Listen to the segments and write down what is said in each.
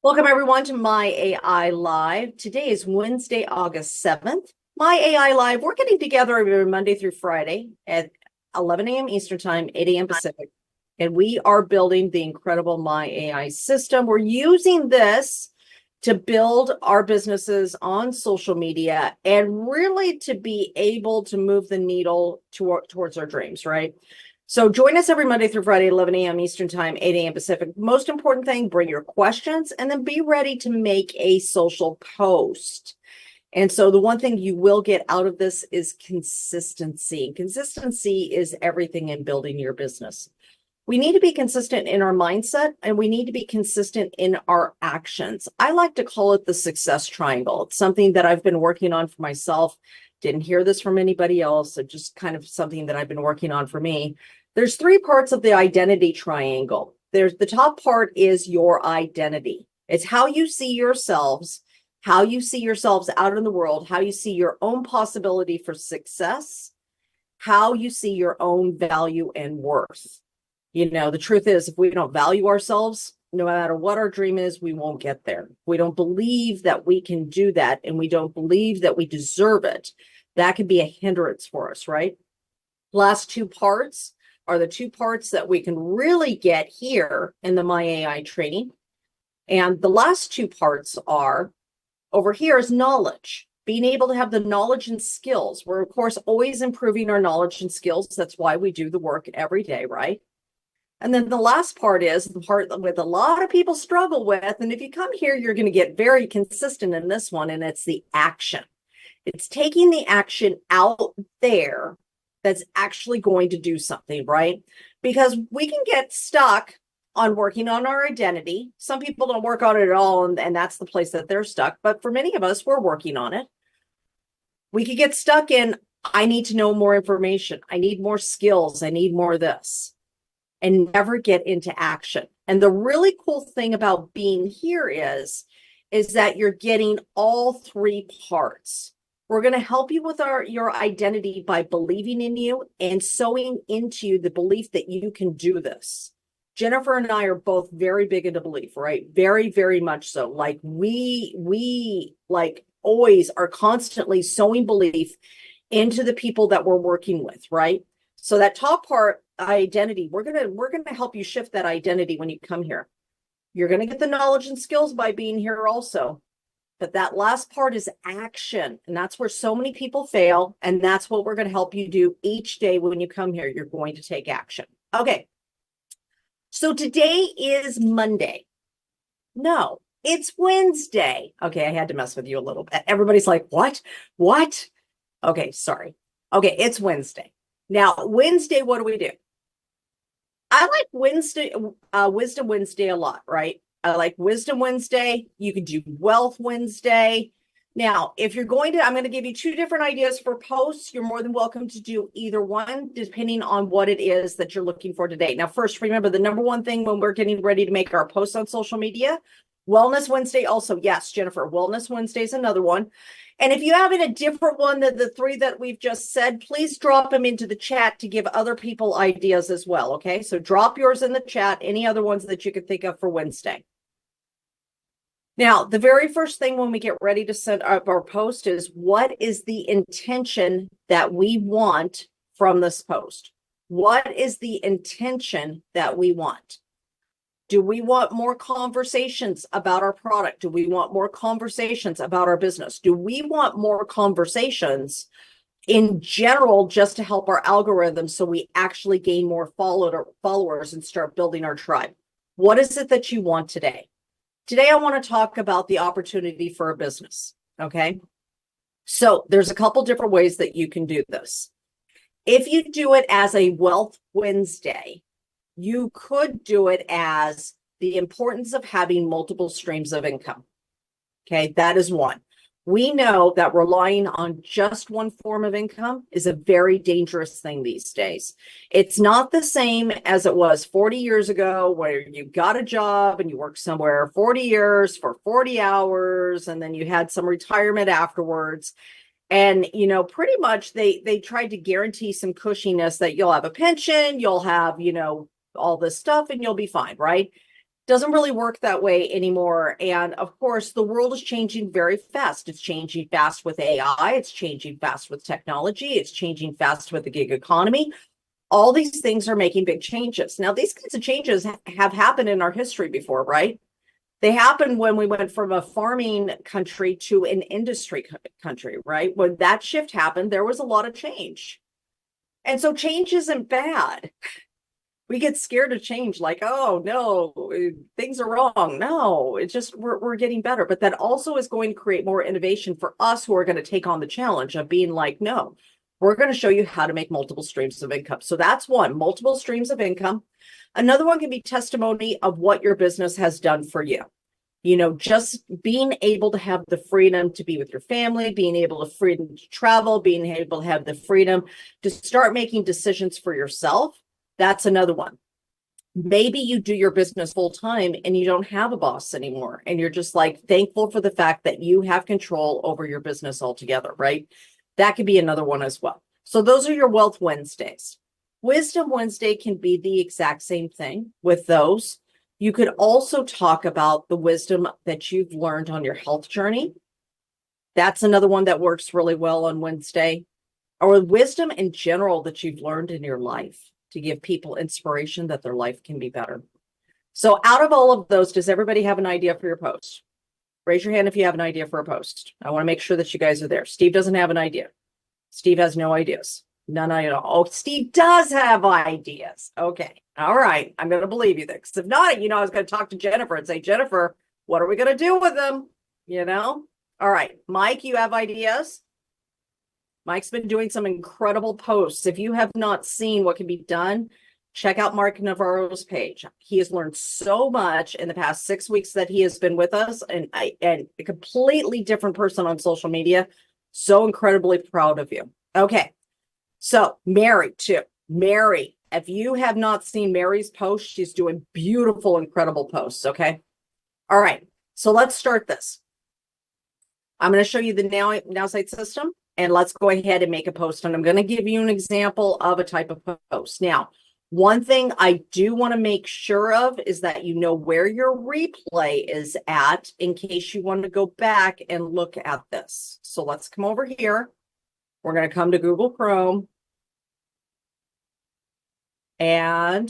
Welcome everyone to My AI Live. Today is Wednesday, August 7th. My AI Live, we're getting together every Monday through Friday at 11 a.m. Eastern Time, 8 a.m. Pacific. And we are building the incredible My AI system. We're using this to build our businesses on social media and really to be able to move the needle towards our dreams, right? So join us every Monday through Friday, 11 a.m. Eastern Time, 8 a.m. Pacific. Most important thing, bring your questions and then be ready to make a social post. And so the one thing you will get out of this is consistency. Consistency is everything in building your business. We need to be consistent in our mindset and we need to be consistent in our actions. I like to call it the success triangle. It's something that I've been working on for myself. Didn't hear this from anybody else. So just kind of something that I've been working on for me. There's three parts of the identity triangle. There's the top part is your identity. It's how you see yourselves, how you see yourselves out in the world, how you see your own possibility for success, how you see your own value and worth. You know, the truth is, if we don't value ourselves, no matter what our dream is, we won't get there. If we don't believe that we can do that and we don't believe that we deserve it, that could be a hindrance for us, right? Last two parts are the two parts that we can really get here in the My AI training. And the last two parts are over here is knowledge, being able to have the knowledge and skills. We're, of course, always improving our knowledge and skills. That's why we do the work every day, right? And then the last part is the part that a lot of people struggle with. And if you come here, you're going to get very consistent in this one, and it's the action. It's taking the action out there that's actually going to do something, right? Because we can get stuck on working on our identity. Some people don't work on it at all, and that's the place that they're stuck. But for many of us, we're working on it. We could get stuck in, I need to know more information. I need more skills. I need more of this, and never get into action. And the really cool thing about being here is that you're getting all three parts. We're going to help you with your identity by believing in you and sowing into you the belief that you can do this. Jennifer and I are both very big into belief, right? Very, very much so. Like we like always are constantly sowing belief into the people that we're working with, right? So that top part, identity, we're gonna help you shift that identity when you come here. You're gonna get the knowledge and skills by being here also. But that last part is action. And that's where so many people fail. And that's what we're going to help you do each day when you come here. You're going to take action. Okay. So today is Monday. No, it's Wednesday. Okay. I had to mess with you a little bit. Everybody's like, what? What? Okay. Sorry. Okay. It's Wednesday. Now, Wednesday, what do we do? I like Wisdom Wednesday a lot, right? I like Wisdom Wednesday. You can do Wealth Wednesday. Now, if you're going to, I'm going to give you two different ideas for posts. You're more than welcome to do either one, depending on what it is that you're looking for today. Now, first, remember the number one thing when we're getting ready to make our posts on social media, Wellness Wednesday also. Yes, Jennifer, Wellness Wednesday is another one. And if you have a different one than the three that we've just said, please drop them into the chat to give other people ideas as well. Okay, so drop yours in the chat, any other ones that you could think of for Wednesday. Now, the very first thing when we get ready to set up our post is what is the intention that we want from this post? What is the intention that we want? Do we want more conversations about our product? Do we want more conversations about our business? Do we want more conversations in general just to help our algorithm so we actually gain more followers and start building our tribe? What is it that you want today? Today, I want to talk about the opportunity for a business, okay? So there's a couple different ways that you can do this. If you do it as a Wealth Wednesday, you could do it as the importance of having multiple streams of income. Okay, that is one. We know that relying on just one form of income is a very dangerous thing these days. It's not the same as it was 40 years ago where you got a job and you worked somewhere 40 years for 40 hours and then you had some retirement afterwards. And, you know, pretty much they tried to guarantee some cushiness that you'll have a pension, you'll have, you know, all this stuff and you'll be fine, right? Doesn't really work that way anymore. And of course, the world is changing very fast. It's changing fast with AI. It's changing fast with technology. It's changing fast with the gig economy. All these things are making big changes. Now, these kinds of changes have happened in our history before, right? They happened when we went from a farming country to an industry country, right? When that shift happened, there was a lot of change. And so change isn't bad. We get scared of change, like, oh no, things are wrong. No, it's just we're getting better. But that also is going to create more innovation for us who are going to take on the challenge of being like, no, we're going to show you how to make multiple streams of income. So that's one, multiple streams of income. Another one can be testimony of what your business has done for you. You know, just being able to have the freedom to be with your family, being able to freedom to travel, being able to have the freedom to start making decisions for yourself. That's another one. Maybe you do your business full time and you don't have a boss anymore. And you're just like thankful for the fact that you have control over your business altogether, right? That could be another one as well. So those are your Wealth Wednesdays. Wisdom Wednesday can be the exact same thing with those. You could also talk about the wisdom that you've learned on your health journey. That's another one that works really well on Wednesday. Or wisdom in general that you've learned in your life to give people inspiration that their life can be better. So out of all of those, does everybody have an idea for your post? Raise your hand if you have an idea for a post. I want to make sure that you guys are there. Steve doesn't have an idea. Steve has no ideas. None at all. Oh, Steve does have ideas. Okay. All right. I'm going to believe you there. Because if not, you know, I was going to talk to Jennifer and say, Jennifer, what are we going to do with them? You know? All right. Mike, you have ideas? Mike's been doing some incredible posts. If you have not seen what can be done, check out Mark Navarro's page. He has learned so much in the past 6 weeks that he has been with us, and a completely different person on social media. So incredibly proud of you. Okay. So Mary too. Mary, if you have not seen Mary's post, she's doing beautiful, incredible posts. Okay. All right. So let's start this. I'm going to show you the Nowsite system. And let's go ahead and make a post. And I'm going to give you an example of a type of post. Now, one thing I do want to make sure of is that you know where your replay is at in case you want to go back and look at this. So let's come over here. We're going to come to Google Chrome. And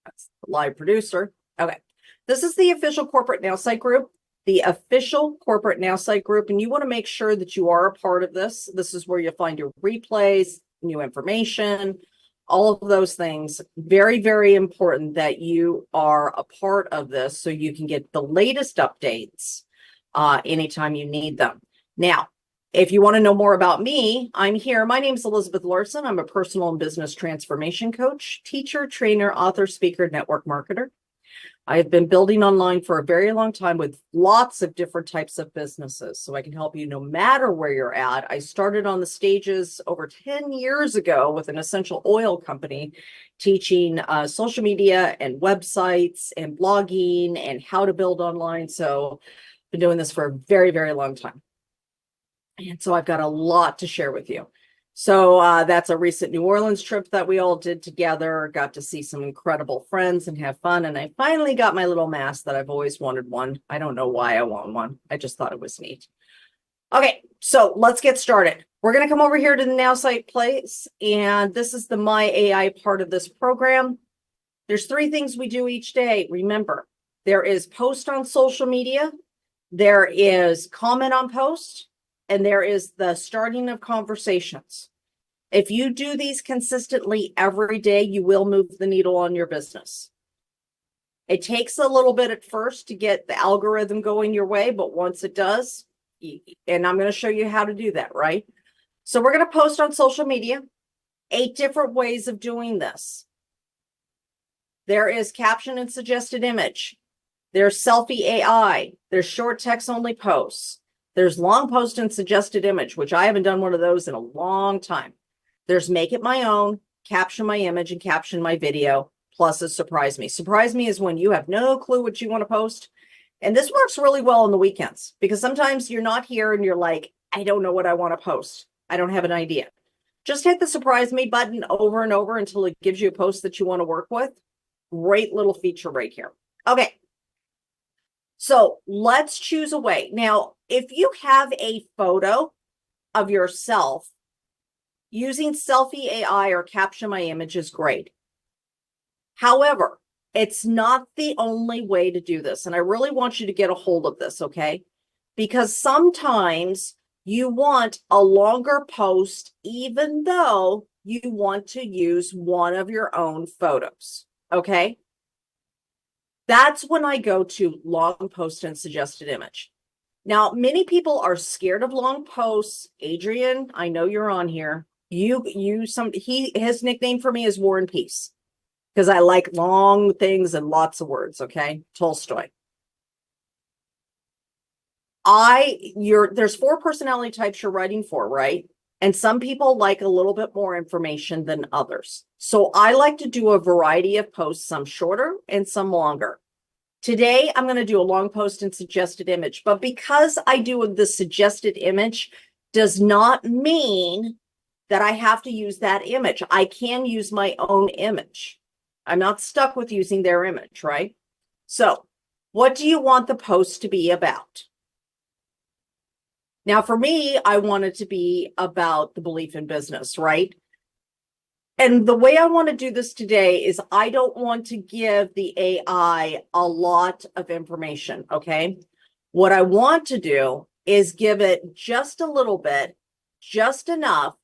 that's the live producer. Okay. This is the official corporate Nowsite group. The official corporate Nowsite group, and you want to make sure that you are a part of this. This is where you'll find your replays, new information, all of those things. Very, very important that you are a part of this so you can get the latest updates anytime you need them. Now, if you want to know more about me, I'm here. My name is Elizabeth Larson. I'm a personal and business transformation coach, teacher, trainer, author, speaker, network marketer. I have been building online for a very long time with lots of different types of businesses, so I can help you no matter where you're at. I started on the stages over 10 years ago with an essential oil company teaching social media and websites and blogging and how to build online. So I've been doing this for a very, very long time. And so I've got a lot to share with you. So that's a recent New Orleans trip that we all did together. Got to see some incredible friends and have fun. And I finally got my little mask that I've always wanted one. I don't know why I want one. I just thought it was neat. Okay, so let's get started. We're going to come over here to the Nowsite place. And this is the My AI part of this program. There's 3 things we do each day. Remember, there is post on social media. There is comment on post. And there is the starting of conversations. If you do these consistently every day, you will move the needle on your business. It takes a little bit at first to get the algorithm going your way, but once it does, and I'm going to show you how to do that, right? So we're going to post on social media, 8 different ways of doing this. There is caption and suggested image. There's selfie AI. There's short text only posts. There's long post and suggested image, which I haven't done one of those in a long time. There's make it my own, caption my image, and caption my video, plus a surprise me. Surprise me is when you have no clue what you want to post. And this works really well on the weekends because sometimes you're not here and you're like, I don't know what I want to post. I don't have an idea. Just hit the surprise me button over and over until it gives you a post that you want to work with. Great little feature right here. Okay. So let's choose a way. Now, if you have a photo of yourself, using Selfie AI or Capture My Image is great. However, it's not the only way to do this. And I really want you to get a hold of this, okay? Because sometimes you want a longer post, even though you want to use one of your own photos, okay? That's when I go to long post and suggested image. Now, many people are scared of long posts. Adrian, I know you're on here. His nickname for me is War and Peace because I like long things and lots of words. Okay, Tolstoy. There's 4 personality types you're writing for, right? And some people like a little bit more information than others. So I like to do a variety of posts, some shorter and some longer. Today, I'm going to do a long post and suggested image, but because I do the suggested image does not mean that I have to use that image. I can use my own image. I'm not stuck with using their image, right? So what do you want the post to be about? Now, for me, I want it to be about the belief in business, right? And the way I want to do this today is I don't want to give the AI a lot of information, okay? What I want to do is give it just a little bit, just enough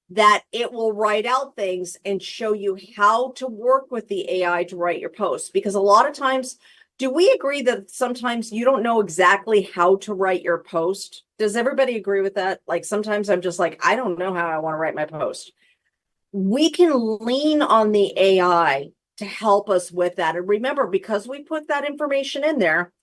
that it will write out things and show you how to work with the AI to write your posts. Because a lot of times, do we agree that sometimes you don't know exactly how to write your post? Does everybody agree with that? Like sometimes I'm just like, I don't know how I want to write my post. We can lean on the AI to help us with that. And remember, because we put that information in there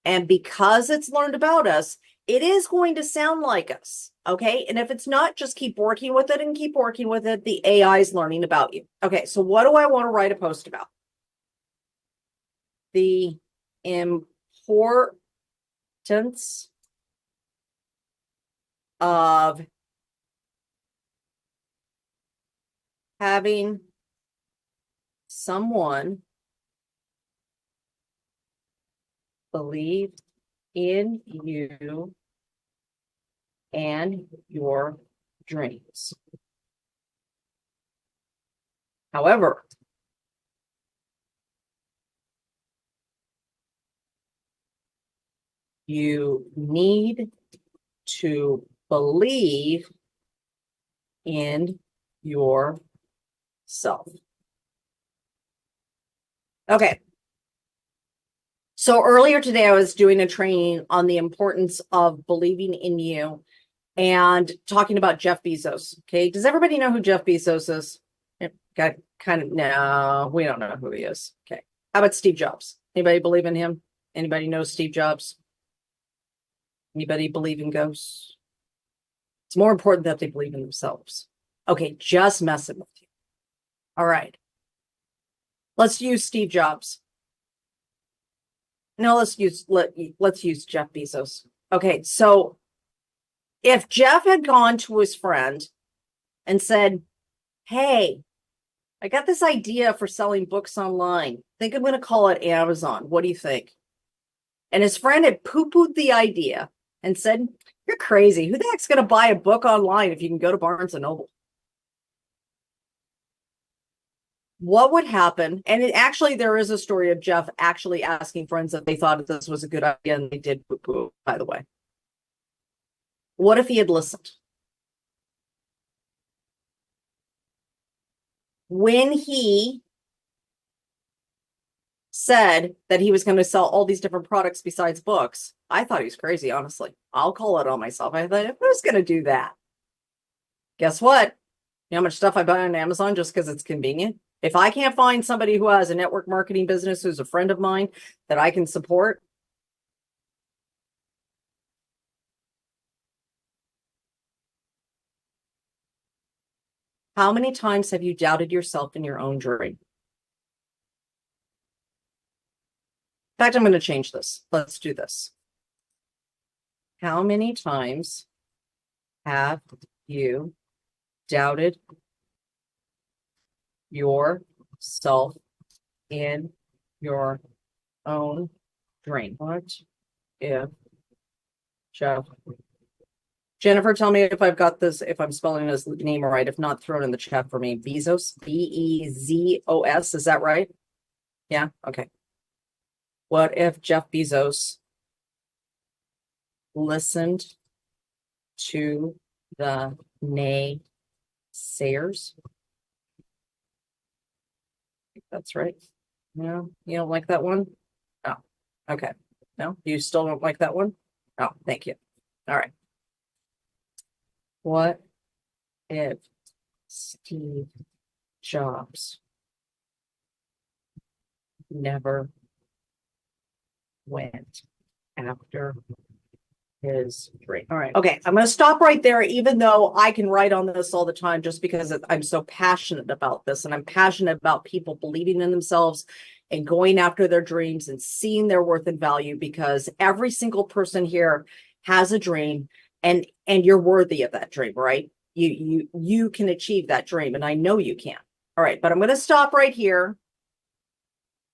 and because it's learned about us, it is going to sound like us. Okay. And if it's not, just keep working with it and keep working with it. The AI is learning about you. Okay. So what do I want to write a post about? The importance of having someone believe in you and your dreams. However, you need to believe in yourself. Okay. So earlier today, I was doing a training on the importance of believing in you and talking about Jeff Bezos. Okay. Does everybody know who Jeff Bezos is? Got kind of, no, we don't know who he is. Okay. How about Steve Jobs? Anybody believe in him? Anybody know Steve Jobs? Anybody believe in ghosts? It's more important that they believe in themselves. Okay, just messing with you. All right. Let's use Steve Jobs. No, let's use Jeff Bezos. Okay, so if Jeff had gone to his friend and said, "Hey, I got this idea for selling books online. I think I'm going to call it Amazon. What do you think?" And his friend had poo-pooed the idea and said, "You're crazy. Who the heck's going to buy a book online if you can go to Barnes and Noble?" What would happen? And there is a story of Jeff actually asking friends if they thought this was a good idea, and they did poo-poo, by the way. What if he had listened? When he said that he was going to sell all these different products besides books, I thought he was crazy, honestly. I'll call it on myself. I thought, who's going to do that? Guess what? You know how much stuff I buy on Amazon just because it's convenient? If I can't find somebody who has a network marketing business who's a friend of mine that I can support, how many times have you doubted yourself in your own dream? In fact, I'm going to change this. Let's do this. How many times have you doubted yourself in your own dream. What if Jeff? Jennifer, tell me if I've got this, if I'm spelling his name right. If not, throw it in the chat for me. Bezos, Bezos. Is that right? Yeah. Okay. What if Jeff Bezos listened to the naysayers? That's right. No, you don't like that one? Oh, okay. No, you still don't like that one? Oh, thank you. All right. What if Steve Jobs never went after his dream? All right. Okay. I'm going to stop right there, even though I can write on this all the time just because I'm so passionate about this. And I'm passionate about people believing in themselves and going after their dreams and seeing their worth and value, because every single person here has a dream, and you're worthy of that dream, right? You can achieve that dream, and I know you can. All right. But I'm going to stop right here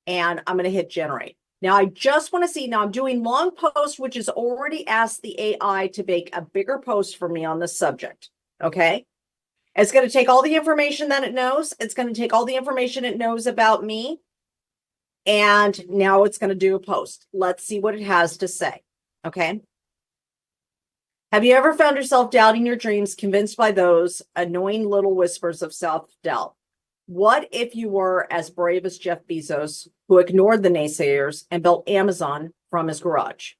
and I'm going to hit generate. Now, I just want to see, now I'm doing long post, which is already asked the AI to make a bigger post for me on this subject. Okay. It's going to take all the information that it knows. It's going to take all the information it knows about me. And now it's going to do a post. Let's see what it has to say. Okay. Have you ever found yourself doubting your dreams, convinced by those annoying little whispers of self-doubt? What if you were as brave as Jeff Bezos, who ignored the naysayers and built Amazon from his garage?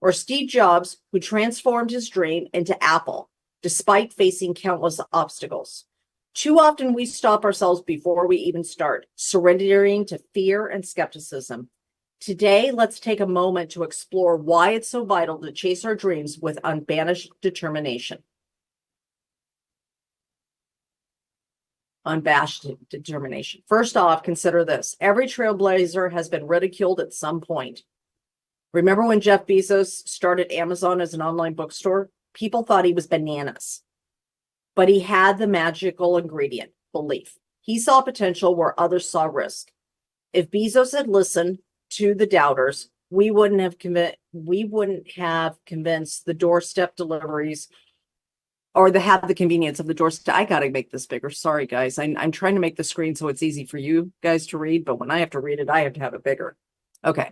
Or Steve Jobs, who transformed his dream into Apple, despite facing countless obstacles? Too often we stop ourselves before we even start, surrendering to fear and skepticism. Today, let's take a moment to explore why it's so vital to chase our dreams with unbanished determination. Unabashed determination. First off, consider this. Every trailblazer has been ridiculed at some point. Remember when Jeff Bezos started Amazon as an online bookstore? People thought he was bananas. But he had the magical ingredient, belief. He saw potential where others saw risk. If Bezos had listened to the doubters, we wouldn't have convinced the doorstep deliveries, or have the convenience of the doorstep. I got to make this bigger. Sorry, guys. I'm trying to make the screen so it's easy for you guys to read, but when I have to read it, I have to have it bigger. Okay.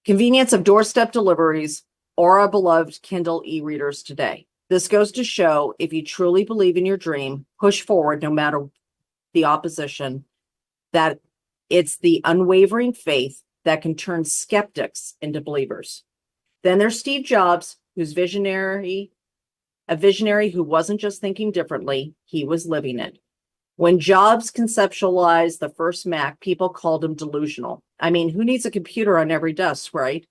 Convenience of doorstep deliveries or our beloved Kindle e-readers today. This goes to show, if you truly believe in your dream, push forward no matter the opposition, that it's the unwavering faith that can turn skeptics into believers. Then there's Steve Jobs, who's a visionary who wasn't just thinking differently, he was living it. When Jobs conceptualized the first Mac, people called him delusional. I mean, who needs a computer on every desk, right?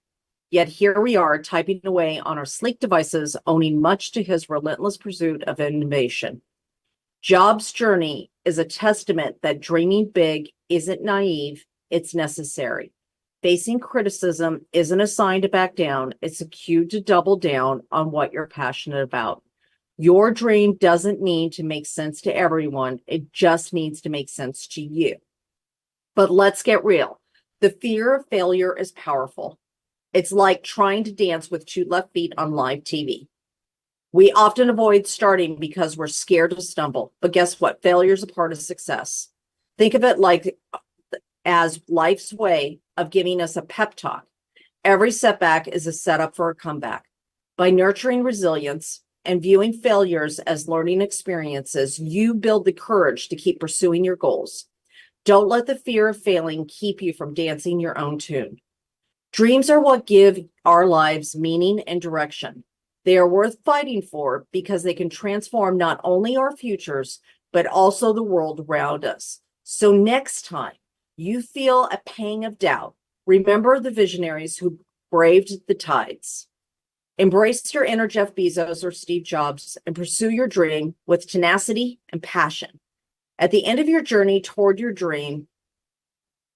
Yet here we are, typing away on our sleek devices, owning much to his relentless pursuit of innovation. Jobs' journey is a testament that dreaming big isn't naive, it's necessary. Facing criticism isn't a sign to back down, it's a cue to double down on what you're passionate about. Your dream doesn't need to make sense to everyone, it just needs to make sense to you. But let's get real. The fear of failure is powerful. It's like trying to dance with two left feet on live TV. We often avoid starting because we're scared to stumble. But guess what? Failure is a part of success. Think of it like as life's way of giving us a pep talk. Every setback is a setup for a comeback. By nurturing resilience and viewing failures as learning experiences, you build the courage to keep pursuing your goals. Don't let the fear of failing keep you from dancing your own tune. Dreams are what give our lives meaning and direction. They are worth fighting for because they can transform not only our futures, but also the world around us. So next time you feel a pang of doubt, remember the visionaries who braved the tides. Embrace your inner Jeff Bezos or Steve Jobs and pursue your dream with tenacity and passion. At the end of your journey toward your dream,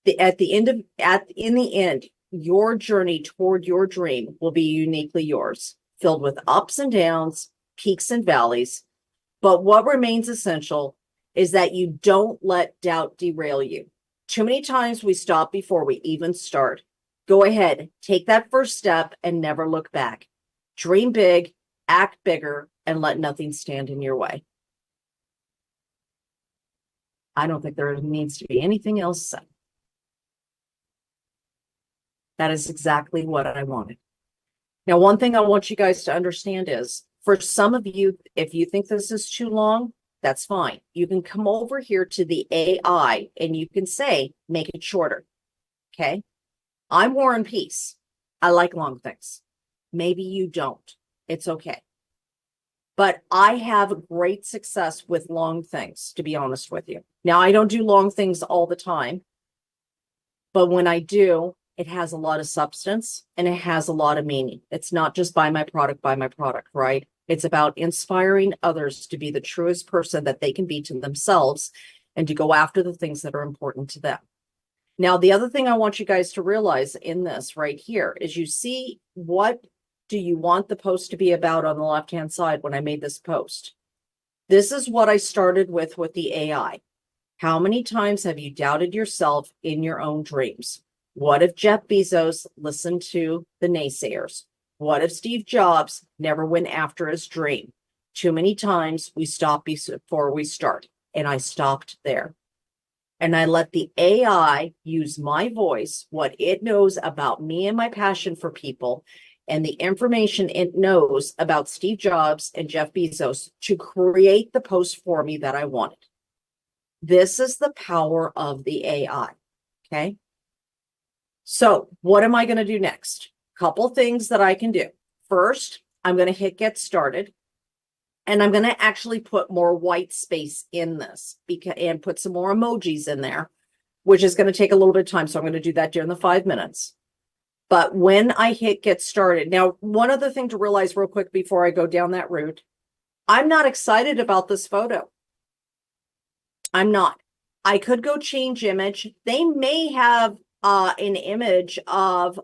in the end, your journey toward your dream will be uniquely yours, filled with ups and downs, peaks and valleys. But what remains essential is that you don't let doubt derail you. Too many times we stop before we even start. Go ahead, take that first step and never look back. Dream big, act bigger, and let nothing stand in your way. I don't think there needs to be anything else said. That is exactly what I wanted. Now, one thing I want you guys to understand is, for some of you, if you think this is too long, that's fine. You can come over here to the AI and you can say, make it shorter. Okay. I'm War and Peace. I like long things. Maybe you don't. It's okay. But I have great success with long things, to be honest with you. Now, I don't do long things all the time, but when I do, it has a lot of substance and it has a lot of meaning. It's not just buy my product, right? It's about inspiring others to be the truest person that they can be to themselves and to go after the things that are important to them. Now, the other thing I want you guys to realize in this right here is, you see, what do you want the post to be about on the left-hand side when I made this post? This is what I started with the AI. How many times have you doubted yourself in your own dreams? What if Jeff Bezos listened to the naysayers? What if Steve Jobs never went after his dream? Too many times we stop before we start, and I stopped there. And I let the AI use my voice, what it knows about me and my passion for people, and the information it knows about Steve Jobs and Jeff Bezos to create the post for me that I wanted. This is the power of the AI. Okay. So what am I going to do next? Couple things that I can do. First, I'm going to hit get started. And I'm going to actually put more white space in this and put some more emojis in there, which is going to take a little bit of time. So I'm going to do that during the 5 minutes. But when I hit get started, now, one other thing to realize real quick before I go down that route, I'm not excited about this photo. I'm not. I could go change image. They may have an image of,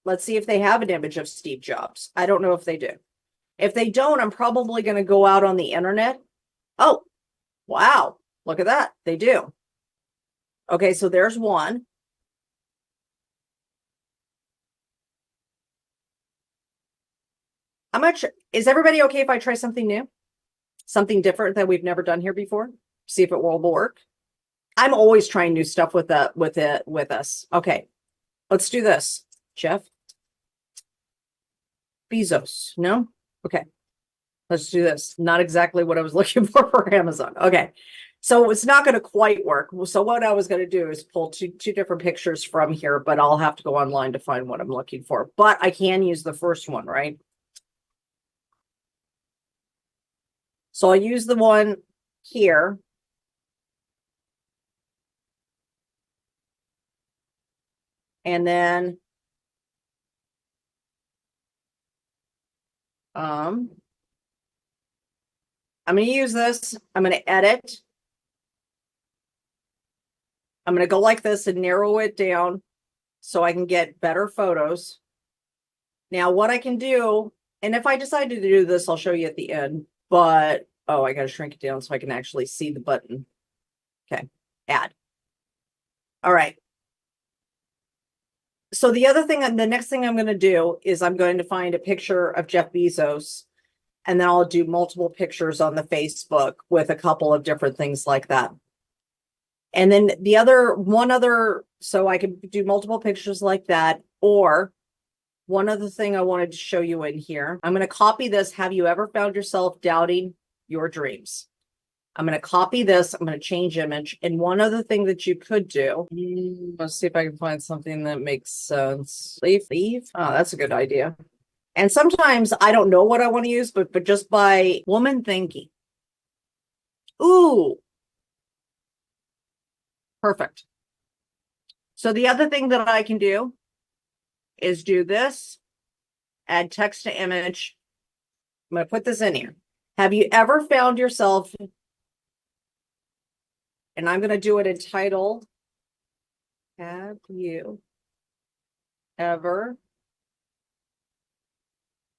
let's see if they have an image of Steve Jobs. I don't know if they do. If they don't, I'm probably going to go out on the internet. Oh, wow. Look at that. They do. Okay, so there's one. Is everybody okay if I try something new? Something different that we've never done here before? See if it will work. I'm always trying new stuff with us. Okay, let's do this. Jeff Bezos. No? Okay. Let's do this. Not exactly what I was looking for Amazon. Okay. So it's not going to quite work. So what I was going to do is pull two different pictures from here, but I'll have to go online to find what I'm looking for. But I can use the first one, right? So I'll use the one here. And then I'm going to use this. I'm going to edit. I'm going to go like this and narrow it down so I can get better photos. Now, what I can do, and if I decide to do this, I'll show you at the end, but, oh, I got to shrink it down so I can actually see the button. Okay, add. All right. So the other thing, the next thing I'm going to do is I'm going to find a picture of Jeff Bezos, and then I'll do multiple pictures on the Facebook with a couple of different things like that. And then so I could do multiple pictures like that. Or one other thing I wanted to show you in here, I'm going to copy this. Have you ever found yourself doubting your dreams? I'm going to copy this. I'm going to change image. And one other thing that you could do, let's see if I can find something that makes sense. Leave. Oh, that's a good idea. And sometimes I don't know what I want to use, but just by woman thinking. Ooh, perfect. So the other thing that I can do is do this, add text to image. I'm going to put this in here. Have you ever found yourself, and I'm going to do it in title, have you ever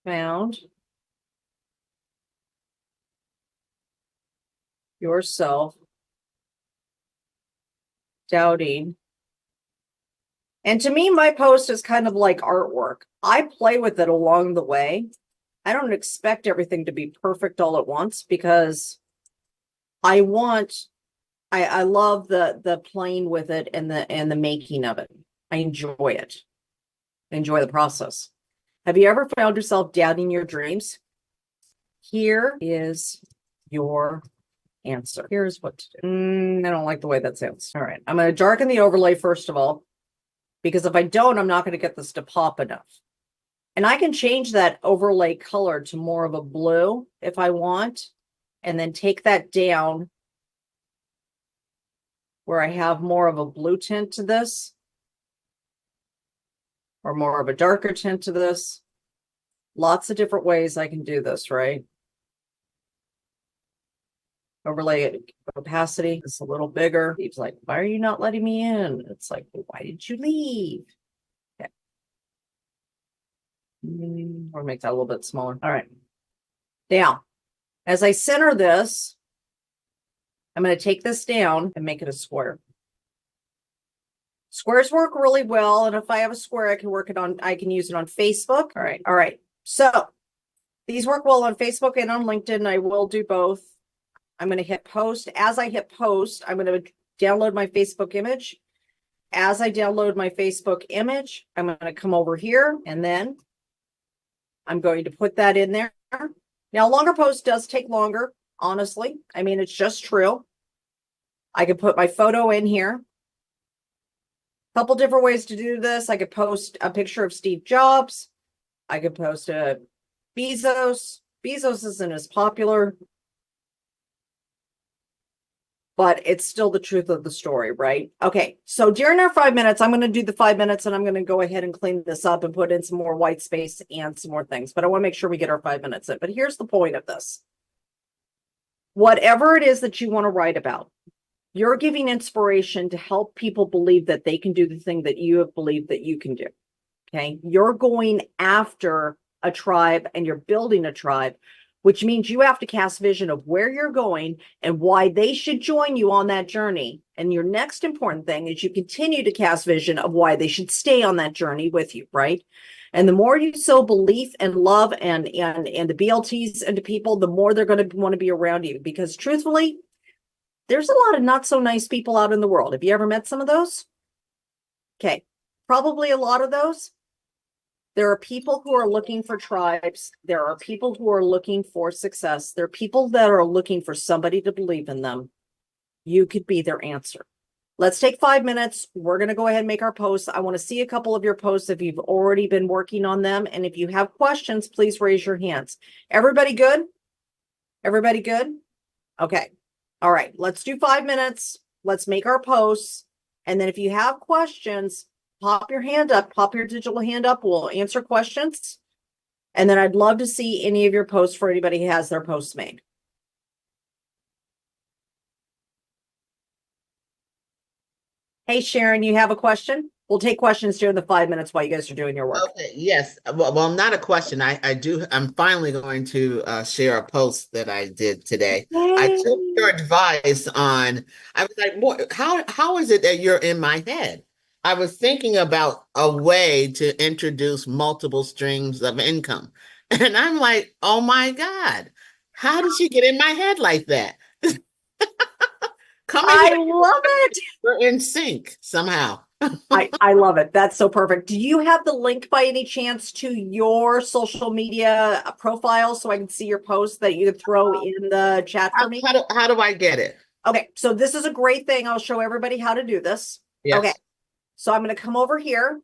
found yourself doubting. And to me, my post is kind of like artwork. I play with it along the way. I don't expect everything to be perfect all at once because I love the playing with it and the making of it. I enjoy it. I enjoy the process. Have you ever found yourself doubting your dreams? Here is your answer. Here's what to do. I don't like the way that sounds. All right. I'm going to darken the overlay first of all, because if I don't, I'm not going to get this to pop enough. And I can change that overlay color to more of a blue if I want, and then take that down where I have more of a blue tint to this, or more of a darker tint to this. Lots of different ways I can do this, right? Overlay opacity is a little bigger. Steve's like, why are you not letting me in? It's like, well, why did you leave? Okay. Or make that a little bit smaller. All right. Now, as I center this, I'm going to take this down and make it a square. Squares work really well. And if I have a square, I can use it on Facebook. All right. All right. So these work well on Facebook and on LinkedIn. I will do both. I'm going to hit post. As I hit post, I'm going to download my Facebook image. As I download my Facebook image, I'm going to come over here and then I'm going to put that in there. Now, longer post does take longer, honestly. I mean, it's just true. I could put my photo in here. A couple different ways to do this. I could post a picture of Steve Jobs. I could post a Bezos. Bezos isn't as popular, but it's still the truth of the story, right? Okay, so during our 5 minutes, I'm going to do the 5 minutes and I'm going to go ahead and clean this up and put in some more white space and some more things. But I want to make sure we get our 5 minutes in. But here's the point of this. Whatever it is that you want to write about, you're giving inspiration to help people believe that they can do the thing that you have believed that you can do. Okay, you're going after a tribe and you're building a tribe, which means you have to cast vision of where you're going and why they should join you on that journey. And your next important thing is you continue to cast vision of why they should stay on that journey with you, right? And the more you sow belief and love and the BLTs into people, the more they're going to want to be around you. Because truthfully, there's a lot of not so nice people out in the world. Have you ever met some of those? Okay, probably a lot of those. There are people who are looking for tribes. There are people who are looking for success. There are people that are looking for somebody to believe in them. You could be their answer. Let's take 5 minutes. We're going to go ahead and make our posts. I want to see a couple of your posts if you've already been working on them. And if you have questions, please raise your hands. Everybody good? Everybody good? Okay. All right. Let's do 5 minutes. Let's make our posts. And then if you have questions, pop your hand up, pop your digital hand up. We'll answer questions. And then I'd love to see any of your posts for anybody who has their posts made. Hey, Sharon, you have a question? We'll take questions during the 5 minutes while you guys are doing your work. Okay, yes. Well, not a question. I do. I'm finally going to share a post that I did today. I Yay. took your advice on, I was like, how is it that you're in my head? I was thinking about a way to introduce multiple streams of income. And I'm like, oh my God, how did you get in my head like that? Come in I here. love it. We're in sync somehow. I love it. That's so perfect. Do you have the link by any chance to your social media profile so I can see your post that you could throw in the chat for me? How do I get it? Okay, so this is a great thing. I'll show everybody how to do this. Okay, Yes. so I'm going to come over here.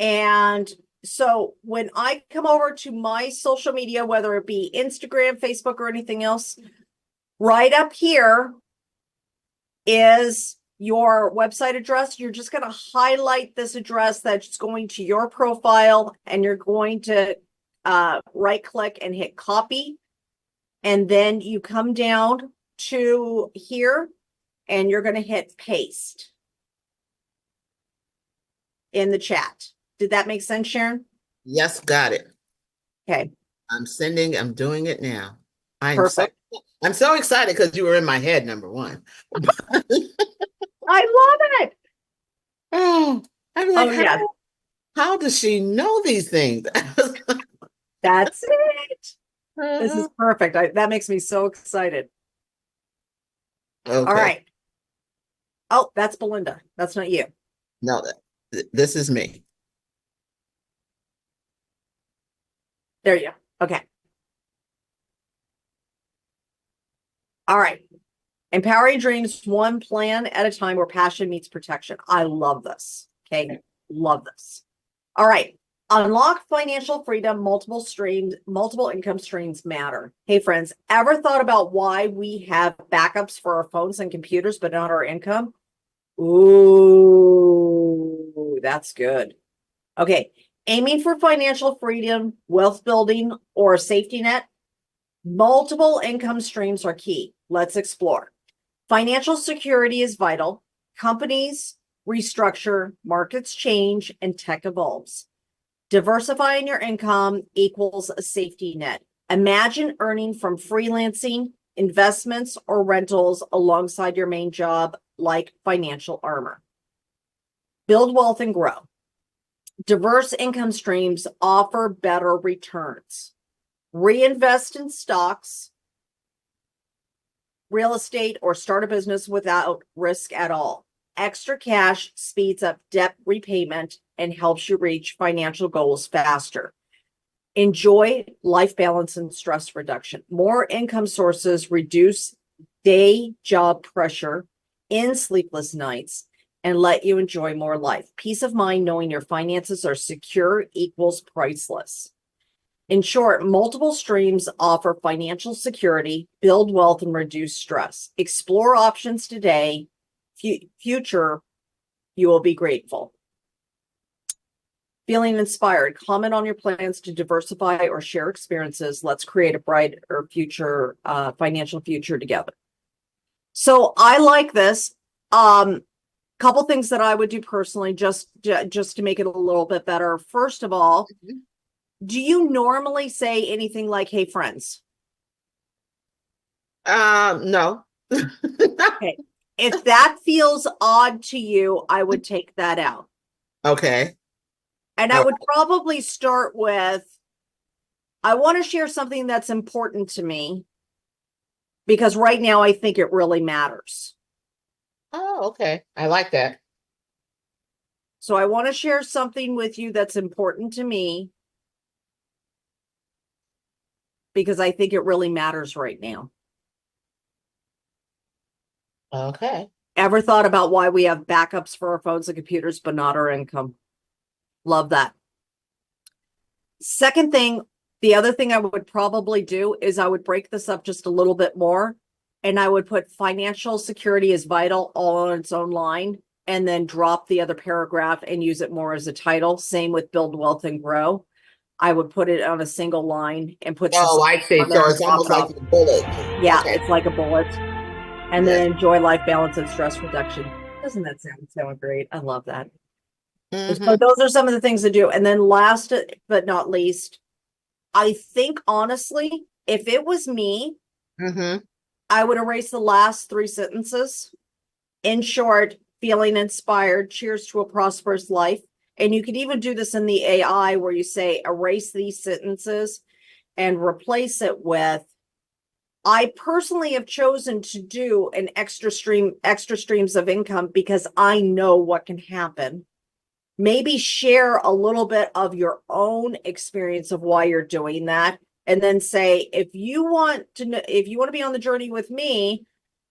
And so when I come over to my social media, whether it be Instagram, Facebook, or anything else, right up here is your website address. You're just going to highlight this address that's going to your profile, and you're going to right click and hit copy. And then you come down to here and you're going to hit paste in the chat. Did that make sense, Sharon? Yes, got it. Okay. I'm doing it now. Perfect. I'm so excited because you were in my head, number one. I love it. Oh, I was like, Oh yeah, how does she know these things? that's it. This Uh-huh. is perfect. That makes me so excited. All Okay. right. Oh, that's Belinda. That's not you. No, this is me. There you go. Okay. All right. Empower your dreams one plan at a time where passion meets protection. I love this. Okay. Love this. All right. Unlock financial freedom. Multiple income streams matter. Hey, friends, ever thought about why we have backups for our phones and computers, but not our income? Ooh, that's good. Okay. Aiming for financial freedom, wealth building, or a safety net, multiple income streams are key. Let's explore. Financial security is vital. Companies restructure, markets change, and tech evolves. Diversifying your income equals a safety net. Imagine earning from freelancing, investments, or rentals alongside your main job, like financial armor. Build wealth and grow. Diverse income streams offer better returns. Reinvest in stocks, real estate, or start a business without risk at all. Extra cash speeds up debt repayment and helps you reach financial goals faster. Enjoy life balance and stress reduction. More income sources reduce day job pressure, end sleepless nights, and let you enjoy more life. Peace of mind knowing your finances are secure equals priceless. In short, multiple streams offer financial security, build wealth, and reduce stress. Explore options today. Future, you will be grateful. Feeling inspired, comment on your plans to diversify or share experiences. Let's create a brighter future, financial future together. So I like this. Couple things that I would do personally, just to make it a little bit better. First of all, do you normally say anything like, "Hey, friends"? No. Okay. If that feels odd to you, I would take that out. Okay. And I Oh, would probably start with, I want to share something that's important to me because right now I think it really matters. oh, okay. I like that. So I want to share something with you that's important to me because I think it really matters right now. Okay. Ever thought about why we have backups for our phones and computers, but not our income? Love that. Second thing, the other thing I would probably do is I would break this up just a little bit more and I would put financial security is vital all on its own line and then drop the other paragraph and use it more as a title. Same with build wealth and grow. I would put it on a single line and put some Oh, I see. on there So and it's drop almost it like off. a bullet. Yeah, Okay. it's like a bullet. And Yeah. then enjoy life balance and stress reduction. Doesn't that sound so great? I love that. So Mm-hmm. those are some of the things to do. And then last but not least, I think honestly, if it was me, Mm-hmm. I would erase the last three sentences. In short, feeling inspired, cheers to a prosperous life. And you could even do this in the AI where you say, erase these sentences and replace it with, I personally have chosen to do an extra streams of income because I know what can happen. Maybe share a little bit of your own experience of why you're doing that. And then say, if you want to be on the journey with me,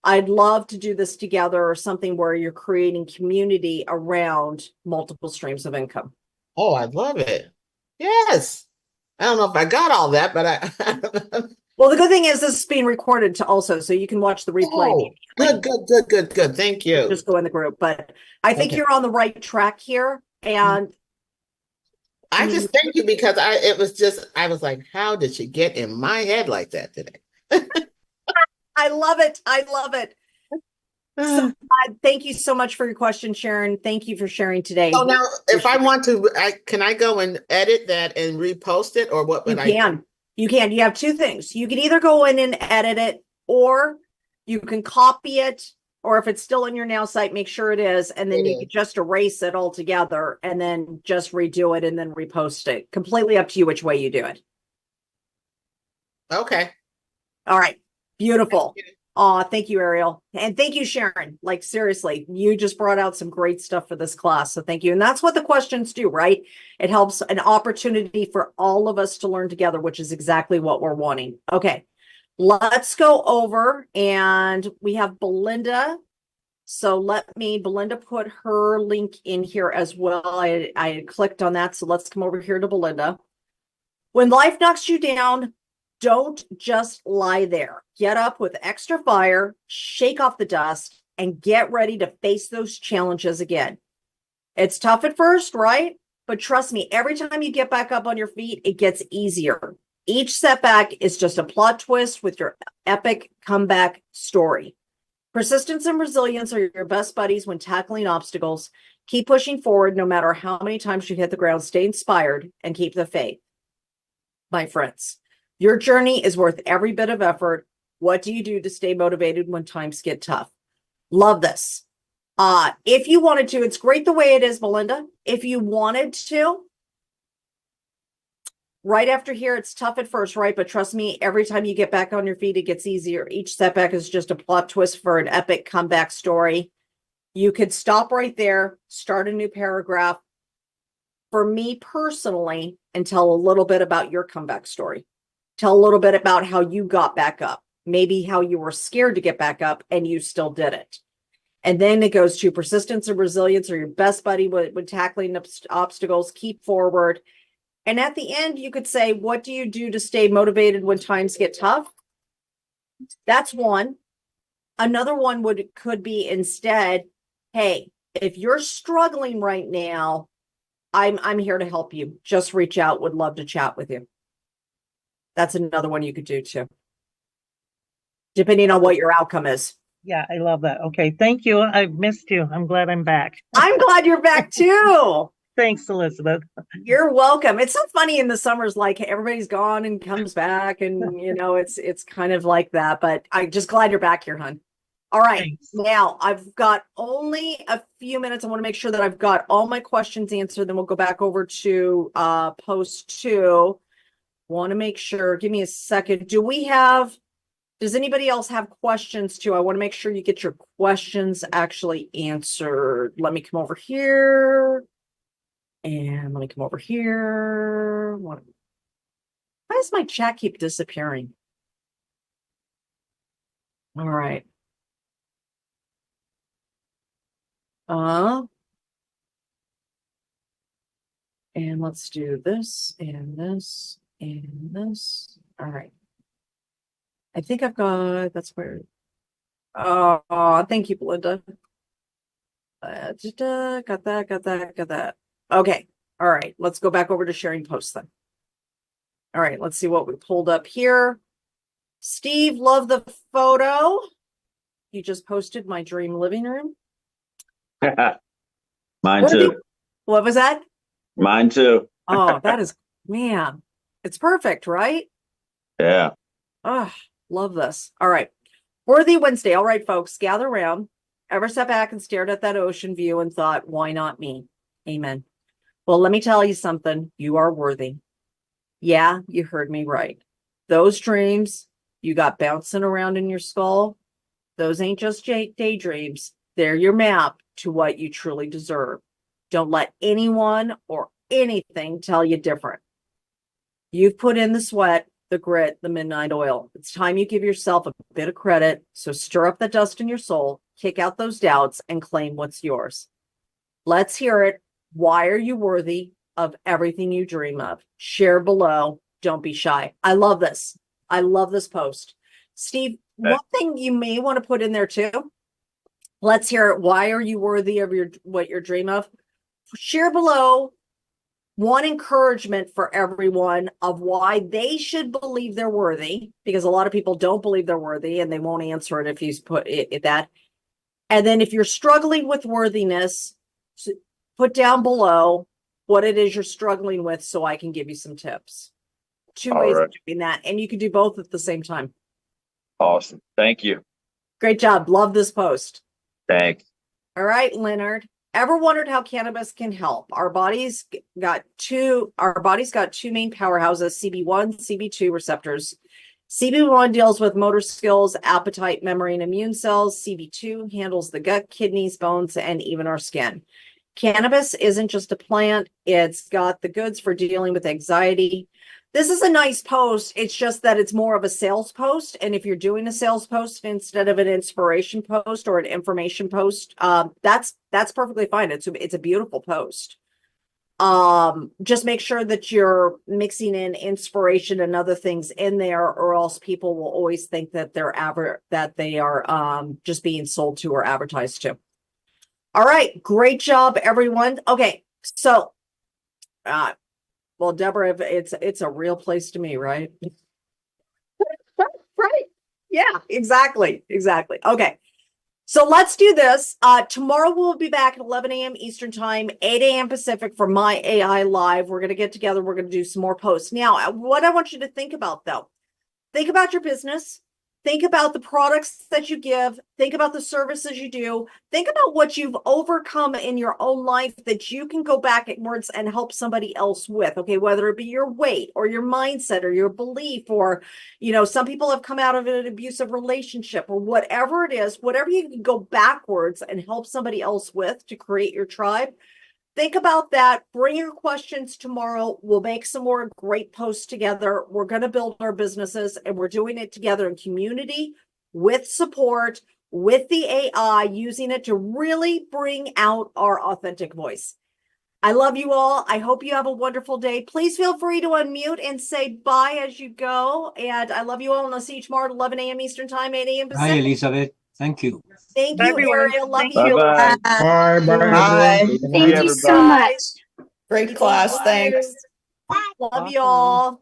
I'd love to do this together or something where you're creating community around multiple streams of income. Oh, I love it. Yes. I don't know if I got all that, but I Well, the good thing is this is being recorded to also, so you can watch the replay oh, immediately. good. Thank you. Just go in the group. But I think Okay. you're on the right track here. And I I mean, just thank you because I was like, how did she get in my head like that today? I love it. I love it. So thank you so much for your question, Sharon. Thank you for sharing today. So now, if I Appreciate it. want to, can I go and edit that and repost it, or what You would I do? can. You can. You have two things. You can either go in and edit it, or you can copy it or if it's still in your now site, make sure it is. And then It you is. can just erase it all together and then just redo it and then repost it. Completely up to you which way you do it. Okay. All right. Beautiful. Thank you. Aw, thank you, Ariel. And thank you, Sharon. Like, seriously, you just brought out some great stuff for this class. So thank you. And that's what the questions do, right? It helps an opportunity for all of us to learn together, which is exactly what we're wanting. Okay. Let's go over, and we have Belinda. So let me, Belinda put her link in here as well. I clicked on that. So let's come over here to Belinda. When life knocks you down, don't just lie there. Get up with extra fire, shake off the dust, and get ready to face those challenges again. It's tough at first, right? But trust me, every time you get back up on your feet, it gets easier. Each setback is just a plot twist with your epic comeback story. Persistence and resilience are your best buddies when tackling obstacles. Keep pushing forward no matter how many times you hit the ground. Stay inspired and keep the faith. My friends, your journey is worth every bit of effort. What do you do to stay motivated when times get tough? Love this. If you wanted to, it's great the way it is, Melinda. If you wanted to, right after here, it's tough at first, right? But trust me, every time you get back on your feet, it gets easier. Each setback is just a plot twist for an epic comeback story. You could stop right there, start a new paragraph. For me personally, and tell a little bit about your comeback story. Tell a little bit about how you got back up, maybe how you were scared to get back up and you still did it. And then it goes to persistence and resilience are your best buddy when tackling obstacles. Keep forward. And at the end, you could say, what do you do to stay motivated when times get tough? That's one. Another one could be instead, hey, if you're struggling right now, I'm here to help you. Just reach out. Would love to chat with you. That's another one you could do too, depending on what your outcome is. Yeah, I love that. Okay, thank you. I've missed you. I'm glad I'm back. I'm glad you're back too. Thanks, Elizabeth. You're welcome. It's so funny in the summers, like everybody's gone and comes back, and it's kind of like that. But I'm just glad you're back here, hon. All right. Thanks. Now I've got only a few minutes. I want to make sure that I've got all my questions answered. Then we'll go back over to post 2. Want to make sure. Give me a second. Does anybody else have questions too? I want to make sure you get your questions actually answered. Let me come over here. And let me come over here. Why does my chat keep disappearing? All right. And let's do this and this and this. All right. I think I've got, that's where, thank you, Belinda. Got that. Okay. All right. Let's go back over to sharing posts then. All right. Let's see what we pulled up here. Steve, love the photo. You just posted my dream living room. Mine too. What was that? Mine too. Oh, that is, man, it's perfect, right? Yeah. Oh, love this. All right. Worthy Wednesday. All right, folks, gather around. Ever sat back and stared at that ocean view and thought, why not me? Amen. Well, let me tell you something. You are worthy. Yeah, you heard me right. Those dreams you got bouncing around in your skull, those ain't just daydreams. They're your map to what you truly deserve. Don't let anyone or anything tell you different. You've put in the sweat, the grit, the midnight oil. It's time you give yourself a bit of credit. So stir up the dust in your soul, kick out those doubts, and claim what's yours. Let's hear it. Why are you worthy of everything you dream of? Share below. Don't be shy. I love this. I love this post. Steve, one thing you may want to put in there too. Let's hear it. Why are you worthy of what you dream of? Share below one encouragement for everyone of why they should believe they're worthy, because a lot of people don't believe they're worthy and they won't answer it if you put that. And then if you're struggling with worthiness, put down below what it is you're struggling with so I can give you some tips. Two ways of doing that. And you can do both at the same time. Awesome. Thank you. Great job. Love this post. Thanks. All right, Leonard. Ever wondered how cannabis can help? Our bodies got two main powerhouses, CB1, CB2 receptors. CB1 deals with motor skills, appetite, memory, and immune cells. CB2 handles the gut, kidneys, bones, and even our skin. Cannabis isn't just a plant. It's got the goods for dealing with anxiety. This is a nice post. It's just that it's more of a sales post. And if you're doing a sales post instead of an inspiration post or an information post, that's perfectly fine. It's a beautiful post. Just make sure that you're mixing in inspiration and other things in there, or else people will always think that they are just being sold to or advertised to. All right, great job, everyone. Okay, so well, Deborah, it's a real place to me, right? Right. Yeah, exactly. Okay. So let's do this. Tomorrow we'll be back at 11 a.m. Eastern time, 8 a.m. Pacific for My AI Live. We're going to get together. We're going to do some more posts. Now, what I want you to think about, though, think about your business. Think about the products that you give. Think about the services you do. Think about what you've overcome in your own life that you can go backwards and help somebody else with. Okay, whether it be your weight or your mindset or your belief, or, some people have come out of an abusive relationship, or whatever it is, whatever you can go backwards and help somebody else with to create your tribe. Think about that. Bring your questions tomorrow. We'll make some more great posts together. We're going to build our businesses, and we're doing it together in community, with support, with the AI, using it to really bring out our authentic voice. I love you all. I hope you have a wonderful day. Please feel free to unmute and say bye as you go. And I love you all. And I'll see you tomorrow at 11 a.m. Eastern time, 8 a.m. Hi, Pacific. Elizabeth. Thank you. Thank Bye, you, everyone. Ariel. Love Thank you. Bye-bye. Bye, bye, Bye. everyone. Thank you so everybody. much. Great class. Thanks. Love you Awesome. all.